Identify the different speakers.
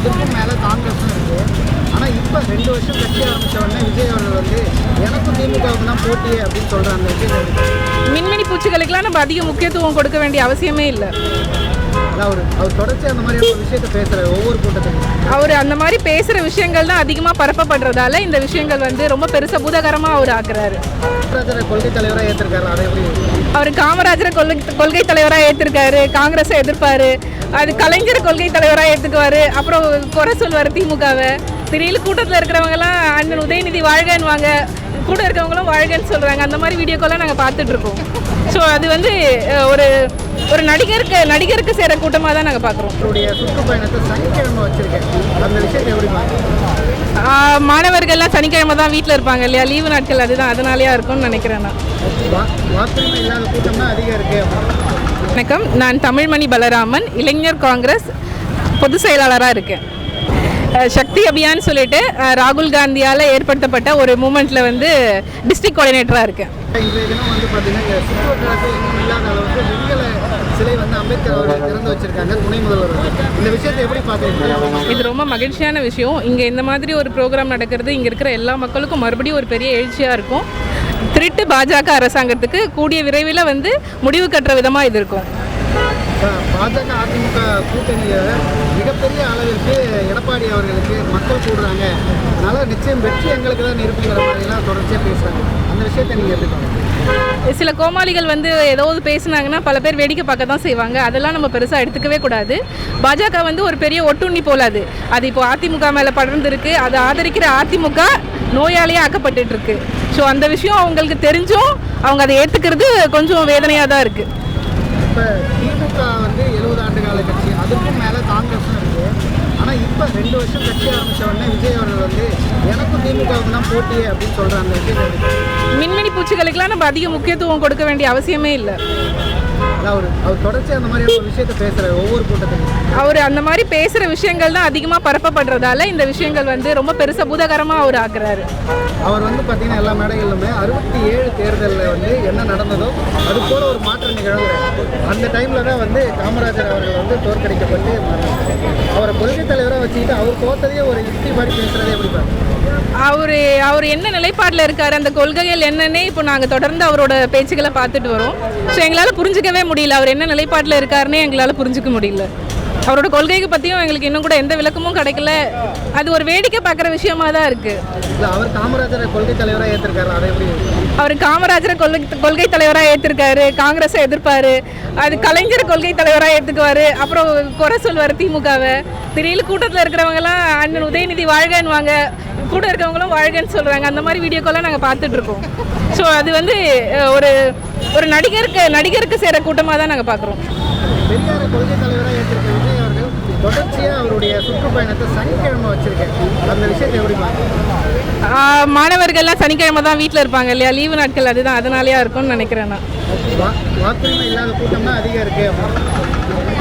Speaker 1: அதுக்கும் மேலே காங்கிரஸும் இருக்குது. ஆனால் இப்போ 2 வருஷம் கட்சி ஆரம்பித்த உடனே விஜய் அவர்கள் வந்து எனக்கும் திமுகவுக்கு தான் போட்டியே அப்படின்னு சொல்கிற அந்த விஷயத்தை
Speaker 2: மின்மினி பூச்சிகளுக்கெல்லாம் நம்ம அதிக முக்கியத்துவம் கொடுக்க வேண்டிய அவசியமே இல்லை.
Speaker 1: அவர் தொடர்ச்சி அந்த மாதிரி ஒரு விஷயத்தை பேசுகிற ஒவ்வொரு கூட்டத்திலும்
Speaker 2: அவர் அந்த மாதிரி பேசுகிற விஷயங்கள் தான் அதிகமாக பரப்பப்படுறதால இந்த விஷயங்கள் வந்து ரொம்ப பெருசாக பூதகரமாக அவர் ஆக்குறாரு.
Speaker 1: காமராஜரை கொள்கை தலைவராக ஏற்றிருக்காரு. அதை எப்படி
Speaker 2: அவர் காமராஜரை கொள்கை தலைவராக ஏற்றிருக்காரு, காங்கிரஸை எதிர்ப்பார், அது கலைஞர் கொள்கை தலைவராக ஏற்றுக்குவார், அப்புறம் குறை சொல்வார் திமுகவை. திடீர்னு கூட்டத்தில் இருக்கிறவங்கலாம் அண்ணன் உதயநிதி வாழ்கன்னுவாங்க, கூட இருக்கிறவங்களும் வாழ்கன்னு சொல்கிறாங்க. அந்த மாதிரி வீடியோக்கெல்லாம் நாங்கள் பார்த்துட்ருக்கோம். ஸோ அது வந்து ஒரு ஒரு நடிகருக்கு சேர கூட்டமாக தான் நாங்கள் பார்க்குறோம்.
Speaker 1: அவருடைய சுற்றுப்பயணத்தை சனிக்கிழமை வச்சுருக்கேன். அந்த விஷயத்தை எப்படி
Speaker 2: மாணவர்கள்லாம் சனிக்கிழமை தான் வீட்டில் இருப்பாங்க இல்லையா, லீவு நாட்கள், அதுதான் அதனாலேயா இருக்கும்னு நினைக்கிறேன். நான்
Speaker 1: வாக்குரிமை இல்லாத கூட்டம் தான் அதிகம் இருக்குது.
Speaker 2: வணக்கம், நான் தமிழ்மணி பலராமன், இளைஞர் காங்கிரஸ் பொதுச் செயலாளராக இருக்கேன். சக்தி அபியான் சொல்லிட்டு ராகுல் காந்தியால் ஏற்படுத்தப்பட்ட ஒரு மூமெண்ட்டில் வந்து டிஸ்ட்ரிக்ட் கோஆர்டினேட்டராக இருக்கேன்.
Speaker 1: இன்றைய தினம் வந்து பார்த்தீங்கன்னா சுற்றுவட்டாரத்தில் இன்னும் இல்லாத அளவுக்கு வெண்கல சிலை வந்து அம்பேத்கர் அவர்கள் திறந்து வச்சிருக்காங்க, துணை முதல்வர். இந்த விஷயத்தை எப்படி பார்க்குறீங்க?
Speaker 2: இது ரொம்ப மகிழ்ச்சியான விஷயம். இங்கே இந்த மாதிரி ஒரு ப்ரோக்ராம் நடக்கிறது இங்கே இருக்கிற எல்லா மக்களுக்கும் மறுபடியும் ஒரு பெரிய எழுச்சியாக இருக்கும். திருட்டு பாஜக அரசாங்கத்துக்கு கூடிய விரைவில் வந்து முடிவு கட்டுற விதமாக இது இருக்கும்.
Speaker 1: பாஜக அதிமுக கூட்டணியில் மிகப்பெரிய அளவிற்கு எடப்பாடி அவர்களுக்கு மக்கள் கூடுறாங்க, அதனால் நிச்சயம் வெற்றி எங்களுக்கு தான் நிரூபிக்கிற மாதிரிலாம் தொடர்ச்சியாக பேசுகிறாங்க. அந்த விஷயத்தை நீங்கள் எப்படி?
Speaker 2: சில கோமாளிகள் வந்து ஏதாவது பேசுனாங்கன்னா பல பேர் வேடிக்கை பார்க்க தான் செய்வாங்க. அதெல்லாம் நம்ம பெருசாக எடுத்துக்கவே கூடாது. பாஜக வந்து ஒரு பெரிய ஒட்டுண்ணி போலாது. அது இப்போ அதிமுக மேலே படர்ந்துருக்கு. அதை ஆதரிக்கிற அதிமுக நோயாளியாக ஆக்கப்பட்டு இருக்கு. ஸோ அந்த விஷயம் அவங்களுக்கு தெரிஞ்சும் அவங்க அதை ஏற்றுக்கிறது கொஞ்சம் வேதனையாக தான் இருக்குது.
Speaker 1: இப்போ திமுக வந்து 70 ஆண்டு கால கட்சி, அதுக்கும் மேலே காங்கிரஸும் இருக்குது. ஆனால் இப்போ 2 வருஷம் கட்சி ஆரம்பித்த உடனே விஜய் அவர்கள் வந்து எனக்கும் திமுகவுக்கு தான் போட்டியே அப்படின்னு சொல்கிற அந்த விஷயத்தை
Speaker 2: மின்மினி பூச்சிகளுக்கெல்லாம் நம்ம அதிக முக்கியத்துவம் கொடுக்க வேண்டிய அவசியமே இல்லை.
Speaker 1: அவர் தொடர்ச்சி அந்த மாதிரி ஒரு விஷயத்தை பேசுகிற ஒவ்வொரு கூட்டத்திலும்
Speaker 2: அவர் அந்த மாதிரி பேசுகிற விஷயங்கள் தான் அதிகமாக பரப்பப்படுறதால இந்த விஷயங்கள் வந்து ரொம்ப பெருசாக பூதகரமாக அவர் ஆக்குறாரு.
Speaker 1: அவர் வந்து பார்த்தீங்கன்னா எல்லா மேடைகளிலுமே 67 தேர்தலில் வந்து என்ன நடந்ததோ அது போல ஒரு மாற்றம் நிகழ்வு. அந்த டைமில் தான் வந்து காமராஜர் அவர்கள் வந்து தோற்கடிக்கப்பட்டு அவரை கொள்கை தலைவராக வச்சுக்கிட்டு அவர் தோற்றதையே ஒரு யுக்தி மாதிரி பேசுகிறதே எப்படி பார்த்து
Speaker 2: அவர் என்ன நிலைப்பாட்டில் இருக்கார், அந்த கொள்கைகள் என்னன்னே இப்போ நாங்கள் தொடர்ந்து அவரோட பேச்சுக்களை பார்த்துட்டு வரோம். ஸோ எங்களால் புரிஞ்சிக்கவே முடியல, அவர் என்ன நிலைப்பாட்டில் இருக்காருன்னே எங்களால் புரிஞ்சிக்க முடியல. அவரோட கொள்கைக்கு பற்றியும் எங்களுக்கு இன்னும் கூட எந்த விளக்கமும் கிடைக்கல. அது ஒரு வேடிக்கை பார்க்குற விஷயமா தான் இருக்குது.
Speaker 1: அவர் காமராஜரை கொள்கை தலைவராக ஏற்றிருக்காரு. அதை எப்படி?
Speaker 2: அவர் காமராஜரை கொள்கை தலைவராக ஏற்றிருக்காரு, காங்கிரஸை எதிர்ப்பார், அது கலைஞர் கொள்கை தலைவராக ஏற்றுக்குவார், அப்புறம் குறை சொல்வார் திமுகவை. திடீர்னு கூட்டத்தில் இருக்கிறவங்கலாம் அண்ணன் உதயநிதி வாழ்கன்னுவாங்க, கூட இருக்கிறவங்களும் வாழ்கன்னு சொல்கிறாங்க. அந்த மாதிரி வீடியோக்கெல்லாம் நாங்கள் பார்த்துட்ருக்கோம். ஸோ அது வந்து ஒரு ஒரு நடிகருக்கு சேர கூட்டமாக தான் நாங்கள் பார்க்குறோம்.
Speaker 1: பெரியாரை கொள்கை தலைவராக ஏற்றிருக்க விஜய் அவர்கள் தொடர்ச்சியாக அவருடைய சுற்றுப்பயணத்தை சனிக்கிழமை வச்சுருக்கேன். அந்த விஷயத்தை எப்படி பார்க்குறீங்க?
Speaker 2: மாணவர்கள்லாம் சனிக்கிழமை தான் வீட்டில் இருப்பாங்க இல்லையா, லீவு நாட்கள், அதுதான் அதனாலேயா இருக்கும்னு நினைக்கிறேன். நான்
Speaker 1: வாக்குரிமை இல்லாத கூட்டம் தான் அதிகம் இருக்குது.